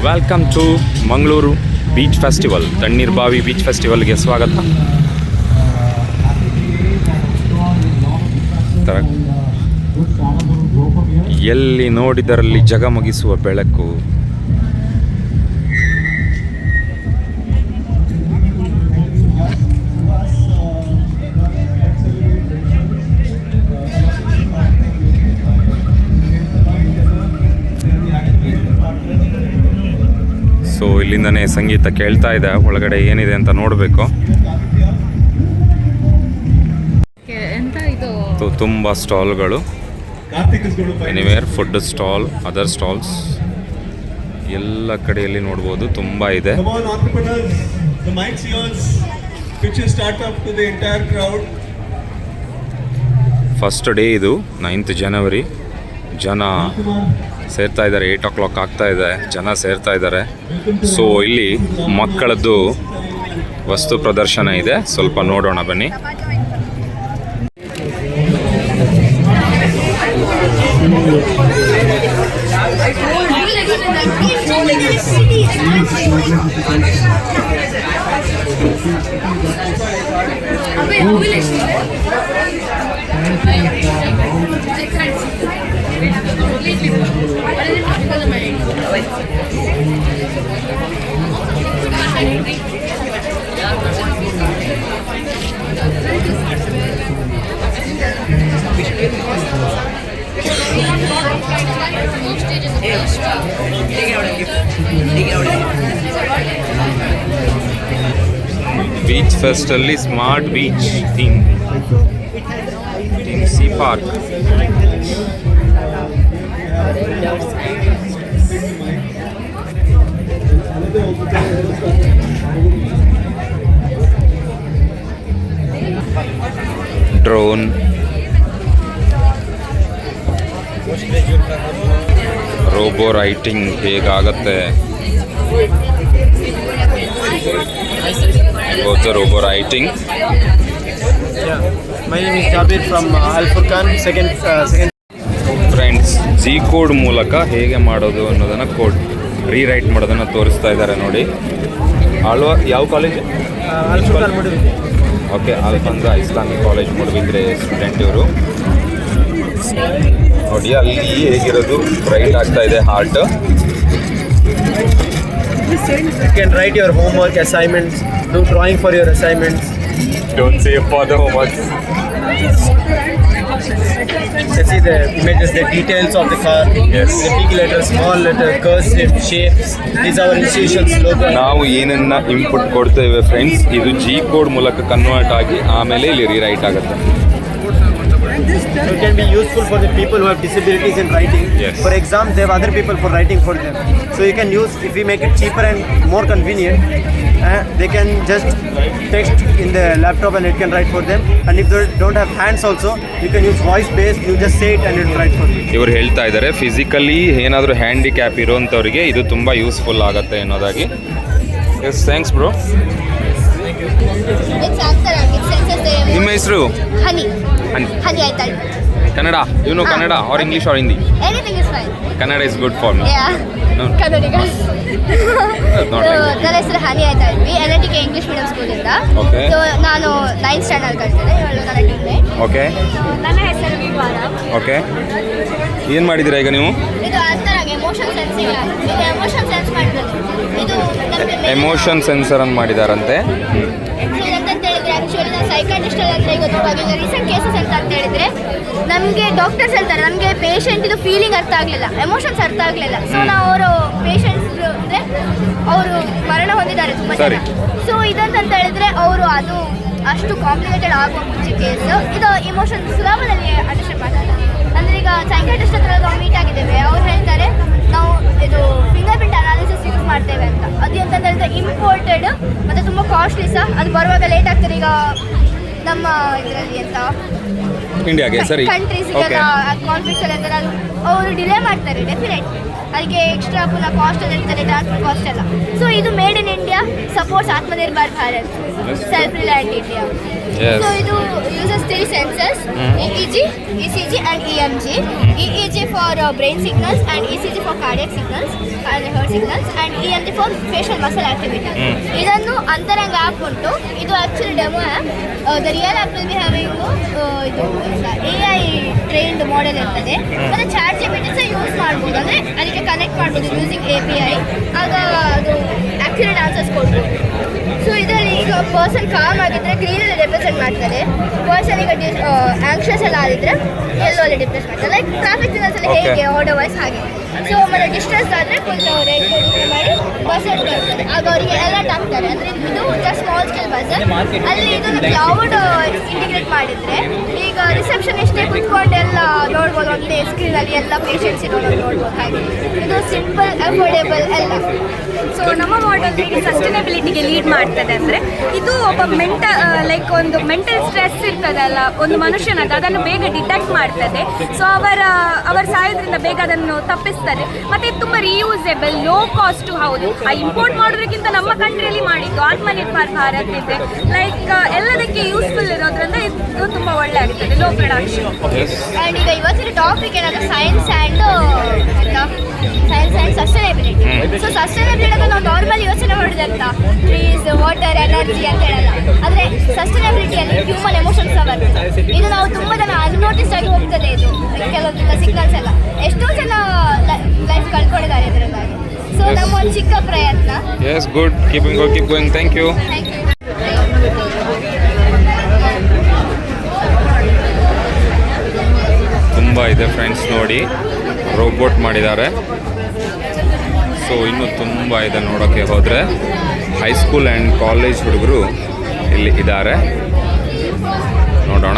Welcome to Mangaluru beach festival. Tannirbhavi beach ಫೆಸ್ಟಿವಲ್ಗೆ ಸ್ವಾಗತ. ಎಲ್ಲಿ ನೋಡಿದರಲ್ಲಿ ಜಗಮಗಿಸುವ ಬೆಳಕು. ಸೊ ಇಲ್ಲಿಂದನೇ ಸಂಗೀತ ಕೇಳ್ತಾ ಇದೆ. ಒಳಗಡೆ ಏನಿದೆ ಅಂತ ನೋಡಬೇಕು. ತುಂಬ ಸ್ಟಾಲ್ಗಳು, anywhere food stall, other stalls ಎಲ್ಲ ಕಡೆಯಲ್ಲಿ ನೋಡ್ಬೋದು. ತುಂಬ ಇದೆ. ಫಸ್ಟ್ ಡೇ ಇದು 9th ಜನವರಿ. ಜನ ಸೇರ್ತಾ ಇದ್ದಾರೆ. 8 o'clock ಆಗ್ತಾ ಇದೆ, ಜನ ಸೇರ್ತಾ ಇದ್ದಾರೆ. ಸೊ ಇಲ್ಲಿ ಮಕ್ಕಳದ್ದು ವಸ್ತು ಪ್ರದರ್ಶನ ಇದೆ, ಸ್ವಲ್ಪ ನೋಡೋಣ ಬನ್ನಿ. ಬೀಚ್ ಫೆಸ್ಟ್ ಅಲ್ಲಿ smart beach theme sea park. Drone, robo writing ಹೇಗಾಗತ್ತೆ, robo writing. My name is Jabir from Al Furqan, second. Friends, G code ಮೂಲಕ ಹೇಗೆ ಮಾಡೋದು ಅನ್ನೋದನ್ನು ರೀರೈಟ್ ಮಾಡೋದನ್ನು ತೋರಿಸ್ತಾ ಇದ್ದಾರೆ ನೋಡಿ. ಯಾವ ಕಾಲೇಜ್? Al Furqan Mudibiದ್ರೆ. ಓಕೆ, ಅಲ್ಫಂದ್ರ ಇಸ್ಲಾಮಿಕ್ ಕಾಲೇಜ್ ಮೂಡಬಿದ್ರೆ ಸ್ಟೂಡೆಂಟ್ ಇವರು. ನೋಡಿ ಅಲ್ಲಿ ಹೇಗಿರೋದು ರೈಟ್ ಆಗ್ತಾ ಇದೆ heart. You can write your homework assignments, do drawing for your assignments. Don't say for the homework. Let's see the images, the details of the car. Yes. The big letter, small letter, cursive, shapes. These are our institution's logo. ನಾವು ಏನನ್ನ input ಕೊಡ್ತೇವೆ friends, ಇದು G code ಮೂಲಕ convert ಆಗಿ ಆಮೇಲೆ ಇಲ್ಲಿ rewrite ಆಗುತ್ತೆ. So it can be useful for the people who have disabilities in writing. Yes. For exam, they have other people for writing for them. So you can use, if we make it cheaper and more convenient, they can just text in the laptop and it can write for them. And if they don't have hands also, you can use voice based. You just say it and it will write for you. ಇವರು ಹೇಳ್ತಾ ಇದ್ದಾರೆ physically ಏನಾದರೂ handicap ಇರೋಂಥವ್ರಿಗೆ ಇದು ತುಂಬ useful ಆಗುತ್ತೆ ಅನ್ನೋದಾಗಿ. S, thanks bro. ನಿಮ್ಮ ಹೆಸರು? Honey. Honey ಆಯ್ತಾ? Kannada? You know Kannada or English or Hindi? Anything is fine. Kannada is good for me. Kannadiga. ನನ್ನ ಹೆಸರು ಹನಿ ಆಯ್ತಾ ಇದ್ವಿ. LNTK ಇಂಗ್ಲಿಷ್ ಮೀಡಿಯಂ ಸ್ಕೂಲಿಂದ. ಸೊ ನಾನು 9th ಸ್ಟ್ಯಾಂಡರ್ಡ್ ಕಲ್ತಿದ್ದೆ. ಇವಳು ನನ್ನ ಟೀಮ್ಮೇಟ್. ಓಕೆ. ನನ್ನ ಹೆಸರು ವಿವಾರ. ಓಕೆ. ಏನು ಮಾಡಿದ್ದೀರಾ ಈಗ ನೀವು? ಇದು ಅಂತರಾಗೆ ಎಮೋಷನ್ ಸೆನ್ಸಿಂಗ್. ಇದು ಎಮೋಷನ್ ಸೆನ್ಸ್ ಮಾಡಿರೋದು. ಇದು ಎಮೋಷನ್ ಸೆನ್ಸರ್ ಅನ್ನು ಮಾಡಿದಾರಂತೆ. ಏನಂತ ಹೇಳಿದ್ರೆ ಆ್ಯಕ್ಚುಲಿ ನಾನು ಸೈಕಾಟ್ರಿಸ್ಟ್ ಅಂದರೆ ಗೊತ್ತಿರುವಾಗ ಈಗ ರೀಸೆಂಟ್ ಕೇಸಸ್ ಅಂತ ಹೇಳಿದ್ರೆ ನಮಗೆ ಡಾಕ್ಟರ್ಸ್ ಹೇಳ್ತಾರೆ ನಮಗೆ ಪೇಷಂಟ್ ಇದು ಫೀಲಿಂಗ್ ಅರ್ಥ ಆಗಲಿಲ್ಲ, ಎಮೋಷನ್ಸ್ ಅರ್ಥ ಆಗಲಿಲ್ಲ. ಸೊ ನಾವು ಅವರು ಪೇಷಂಟ್ಸ್ ಅಂದರೆ ಅವರು ಮರಣ ಹೊಂದಿದ್ದಾರೆ ತುಂಬ ಜನ. ಸೊ ಇದಂತ ಹೇಳಿದ್ರೆ ಅವರು ಅದು ಅಷ್ಟು ಕಾಂಪ್ಲಿಕೇಟೆಡ್ ಆಗುವ ಮುಂಚೆ ಕೇಸ್ ಇದು ಇಮೋಷನ್ಸ್ ಸುಲಭದಲ್ಲಿ ಅಂಡರ್ಸ್ಟ್ಯಾಂಡ್ ಮಾಡ್ತಾರೆ. ಅಂದರೆ ಈಗ ಸೈಕಾಟ್ರಿಸ್ಟ್ ಹತ್ರ ನಾವು ಮೀಟ್ ಆಗಿದ್ದೇವೆ, ಅವ್ರು ಹೇಳ್ತಾರೆ ನಾವು ಇದು ಫಿಂಗರ್ ಪ್ರಿಂಟ್ ಅನಾಲಿಸಿಸ್ ಯೂಸ್ ಮಾಡ್ತೇವೆ ಅಂತ. ಅದು ಅಂತ ಹೇಳಿದ್ರೆ ಇಂಪೋರ್ಟೆಡ್ ಮತ್ತು ತುಂಬ ಕಾಸ್ಟ್ಲಿ ಸಹ. ಅದು ಬರುವಾಗ ಲೇಟ್ ಆಗ್ತದೆ. ಈಗ ನಮ್ಮ ಇದರಲ್ಲಿ ಅಂತ ಇಂಡಿಯಾಗೆ ಸರಿ ಕಂಟ್ರೀಸ್ಗೆಲ್ಲ ಕಾನ್ಫ್ಲಿಕ್ಟ್ಸ್ ಎಲ್ಲ ಅವರು ಡಿಲೇ ಮಾಡ್ತಾರೆ ಡೆಫಿನೆಟ್. ಅದಕ್ಕೆ ಎಕ್ಸ್ಟ್ರಾ ಪುನಃ ಕಾಸ್ಟ್ ಎಲ್ಲ ಇರ್ತಾರೆ, ಟ್ರಾನ್ಸ್ಪೋರ್ಟ್ ಕಾಸ್ಟ್ ಎಲ್ಲ. ಸೊ ಇದು made in India supports Atmanirbhar Bharat, self ರಿಲಯಂಟ್ India. So ಇದು uses 3 sensors: EEG, ECG and EMG. EEG for brain signals and ECG for cardiac signals and heart signals and EMG for facial muscle activity. ಇದನ್ನು ಅಂತರಂಗ app ಉಂಟು. ಇದು actually demo app. The real app will be having ಇದು AI trained model ಇರ್ತದೆ. ಮತ್ತು chat GPT ಸಹ use ಮಾಡ್ಬೋದು, ಅಂದರೆ ಅದಕ್ಕೆ ಕನೆಕ್ಟ್ ಮಾಡ್ಬೋದು ಯೂಸಿಂಗ್ API. ಆಗ ಅದು ಆ್ಯಕ್ಯುರೇಟ್ ಆನ್ಸರ್ಸ್ ಕೊಡ್ಬೋದು. ಸೊ ಇದರಲ್ಲಿ ಈಗ ಪರ್ಸನ್ ಕಾಮ್ ಆಗಿದ್ದರೆ ಗ್ರೀನಲ್ಲಿ ರೆಪ್ರೆಸೆಂಟ್ ಮಾಡ್ತಾರೆ, ಪರ್ಸನ್ ಈಗ ಆಂಕ್ಷಿಯಸ್ ಎಲ್ಲ ಆಗಿದ್ರೆ ಎಲ್ಲೋಲ್ಲಿ ಡಿಪ್ರೆಸ್ ಮಾಡ್ತಾರೆ. ಲೈಕ್ ಟ್ರಾಫಿಕ್ ಸಿಗ್ನಲ್ಸಲ್ಲಿ ಹೇಗೆ ಆರ್ಡರ್ ವೈಸ್ ಹಾಗೆ. ಸೊ ಮತ್ತೆ ಡಿಸ್ಟೆನ್ಸ್ ಆದರೆ ಫುಲ್ ರೆಡ್ ಮಾಡಿ ಬಸ್ ಬರ್ತಾರೆ, ಆಗ ಅವರಿಗೆ ಅಲರ್ಟ್ ಆಗ್ತಾರೆ. ಅಂದರೆ ಇದು ಜಸ್ಟ್ ಸ್ಮಾಲ್ ಸ್ಕೇಲ್ ಬಸ್. ಅಲ್ಲಿ ಇದನ್ನು ಕ್ಲೌಡ್ ಇಂಟಿಗ್ರೇಟ್ ಮಾಡಿದರೆ ಈಗ ರಿಸೆಪ್ಷನಿಸ್ಟೇ ಕುತ್ಕೊಂಡು ಎಲ್ಲ ನೋಡ್ಬೋದು, ಒಂದೇ ಸ್ಕ್ರೀನಲ್ಲಿ ಎಲ್ಲ ಪೇಷಂಟ್ಸ್ ಇರೋದು ನೋಡ್ಬೋದು. ಹಾಗೆ ಇದು ಸಿಂಪಲ್, ಅಫೋರ್ಡೆಬಲ್ ಎಲ್ಲ. ಸೊ ನಮ್ಮ ಮಾಡೆಲ್ ಹೇಗೆ ಸಸ್ಟೈನಬಿಲಿಟಿಗೆ ಲೀಡ್ ಮಾಡ್ತದೆ ಅಂದರೆ, ಇದು ಒಬ್ಬ ಲೈಕ್ ಒಂದು ಮೆಂಟಲ್ ಸ್ಟ್ರೆಸ್ ಇರ್ತದಲ್ಲ ಒಂದು ಮನುಷ್ಯನದ್ದು, ಅದನ್ನು ಬೇಗ ಡಿಟೆಕ್ಟ್ ಮಾಡ್ತದೆ. ಸೊ ಅವರ ಸಹಾಯದಿಂದ ಬೇಗ ಅದನ್ನು ತಪ್ಪಿಸ್ತದೆ. ಮತ್ತು ಇದು ತುಂಬ ರಿಯೂಸೇಬಲ್, ಲೋ ಕಾಸ್ಟು. ಹೌದು, ಆ ಇಂಪೋರ್ಟ್ ಮಾಡೋದಕ್ಕಿಂತ ನಮ್ಮ ಕಂಟ್ರಿಯಲ್ಲಿ ಮಾಡಿದ್ದು ಆತ್ಮನಿರ್ಭರ್ ಭಾರತ್ ಇದೆ. ಲೈಕ್ ಎಲ್ಲದಕ್ಕೆ ಯೂಸ್ಫುಲ್ ಇರೋದ್ರಿಂದ ಇದು ತುಂಬ ಒಳ್ಳೆ ಆಗ್ತದೆ, ಲೋ ಪ್ರೊಡಕ್ಷನ್. ಆ್ಯಂಡ್ ಈಗ ಇವತ್ತಿನ ಟಾಪಿಕ್ ಏನಾದರೂ science and sustainability. So sustainability ನಾವು ನಾರ್ಮಲ್ ಯೋಚನೆ ಮಾಡೋದು ಅಂತ ಟ್ರೀಸ್, ವಾಟರ್, ಎನರ್ಜಿ ಅಂತ ಹೇಳಲ್ಲ. ಆದರೆ ಸಸ್ಟೈನಬಿಲಿಟಿಯಲ್ಲಿ ಹ್ಯೂಮನ್ ಎಮೋಷನ್ಸ್ ಬರ್ತದೆ. ಇದು ನಾವು ತುಂಬ ಜನ ಅನ್ನೋಟಿಸ್ ಆಗಿ ಹೋಗ್ತದೆ. ಇದು ಕೆಲವೊಂದು ಸಿಗ್ನಲ್ಸ್ ಎಲ್ಲ ಎಷ್ಟೋ ಜನ ಲೈಫ್ ಕಳ್ಕೊಂಡಿದ್ದಾರೆ ಇದರಿಂದಾಗಿ. ಸೊ ನಮ್ಮ ಒಂದು ಚಿಕ್ಕ ಪ್ರಯತ್ನ. Yes, good, keep going. Thank you. Thank you. ತುಂಬ ಇದೆ ಫ್ರೆಂಡ್ಸ್, ನೋಡಿ ರೋಬೋಟ್ ಮಾಡಿದ್ದಾರೆ. ಸೊ ಇನ್ನೂ ತುಂಬ ಇದೆ ನೋಡೋಕ್ಕೆ ಹೋದರೆ. ಹೈಸ್ಕೂಲ್ ಆ್ಯಂಡ್ ಕಾಲೇಜ್ ಹುಡುಗರು ಇಲ್ಲಿ ಇದ್ದಾರೆ, ನೋಡೋಣ.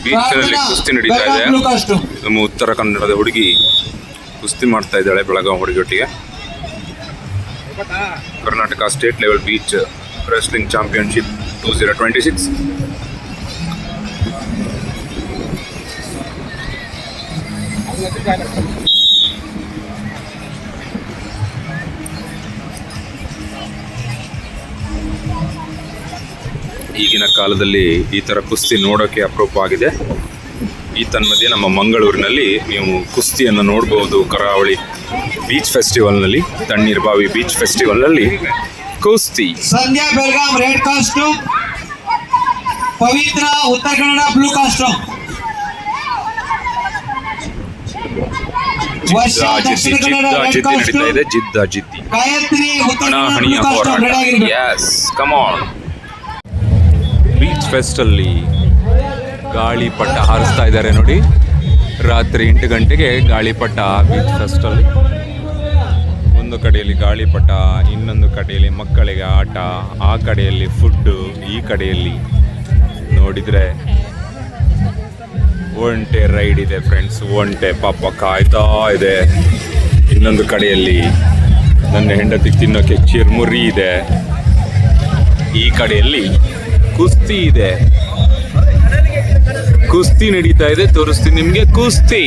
ಬೀಚ್ನಲ್ಲಿ ಕುಸ್ತಿ ನಡೀತಾ ಇದೆ. ನಮ್ಮ ಉತ್ತರ ಕನ್ನಡದ ಹುಡುಗಿ ಕುಸ್ತಿ ಮಾಡ್ತಾ ಇದ್ದಾಳೆ ಬೆಳಗಾವಿ ಹುಡುಗಿಯೊಟ್ಟಿಗೆ. Karnataka state level beach wrestling championship 2026. ಈಗಿನ ಕಾಲದಲ್ಲಿ ಈ ಥರ ಕುಸ್ತಿ ನೋಡೋಕ್ಕೆ ಅಪರೂಪ ಆಗಿದೆ. ಈ ತನ್ಮಧ್ಯೆ ನಮ್ಮ ಮಂಗಳೂರಿನಲ್ಲಿ ನೀವು ಕುಸ್ತಿಯನ್ನು ನೋಡ್ಬೋದು. ಕರಾವಳಿ ಬೀಚ್ ಫೆಸ್ಟಿವಲ್ನಲ್ಲಿ, ತಣ್ಣೀರ್ ಬಾವಿ ಬೀಚ್ ಫೆಸ್ಟಿವಲ್ನಲ್ಲಿ ಕುಸ್ತಿ. ಸಂಧ್ಯಾ ಬೆಳಗಾಂ ರೆಡ್ ಕಾಸ್ಟ್ಯೂಮ್, ಪವಿತ್ರ ಉತ್ತರ ಕನ್ನಡ ಬ್ಲೂ ಕಾಸ್ಟ್ಯೂಮ್, ಜಿದ್ದ ನಡೀತಾ ಇದೆ, ಜಿದ್ದಿ ಗಾಯತ್ರಿ ಉತ್ತರ ಕನ್ನಡ ಹಣಾಹಣಿಯ ಬ್ಲೂ ಕಾಸ್ಟ್ಯೂಮ್ ರೆಡಿ ಹೋರಾಟ. ಆಗಿರ್ಬೇಕು. Yes, come on. ಬೀಚ್ ಫೆಸ್ಟಲ್ಲಿ ಗಾಳಿಪಟ ಹಾರಿಸ್ತಾ ಇದ್ದಾರೆ ನೋಡಿ. ರಾತ್ರಿ 8 ಗಂಟೆಗೆ ಗಾಳಿಪಟ ಬೀಚ್ ಫೆಸ್ಟಲ್ಲಿ. ಒಂದು ಕಡೆಯಲ್ಲಿ ಗಾಳಿಪಟ, ಇನ್ನೊಂದು ಕಡೆಯಲ್ಲಿ ಮಕ್ಕಳಿಗೆ ಆಟ, ಆ ಕಡೆಯಲ್ಲಿ ಫುಡ್ಡು, ಈ ಕಡೆಯಲ್ಲಿ ನೋಡಿದರೆ ಒಂಟೆ ರೈಡ್ ಇದೆ ಫ್ರೆಂಡ್ಸ್. ಒಂಟೆ ಪಾಪ ಕಾಯ್ತಾ ಇದೆ. ಇನ್ನೊಂದು ಕಡೆಯಲ್ಲಿ ನನ್ನ ಹೆಂಡತಿ ತಿನ್ನೋಕ್ಕೆ ಚಿರ್ಮುರಿ ಇದೆ. ಈ ಕಡೆಯಲ್ಲಿ ಕುಸ್ತಿ ಇದೆ. ಕುಸ್ತಿ ನಡೀತಾ ಇದೆ, ತೋರಿಸ್ತೀನಿ ನಿಮಗೆ ಕುಸ್ತಿ.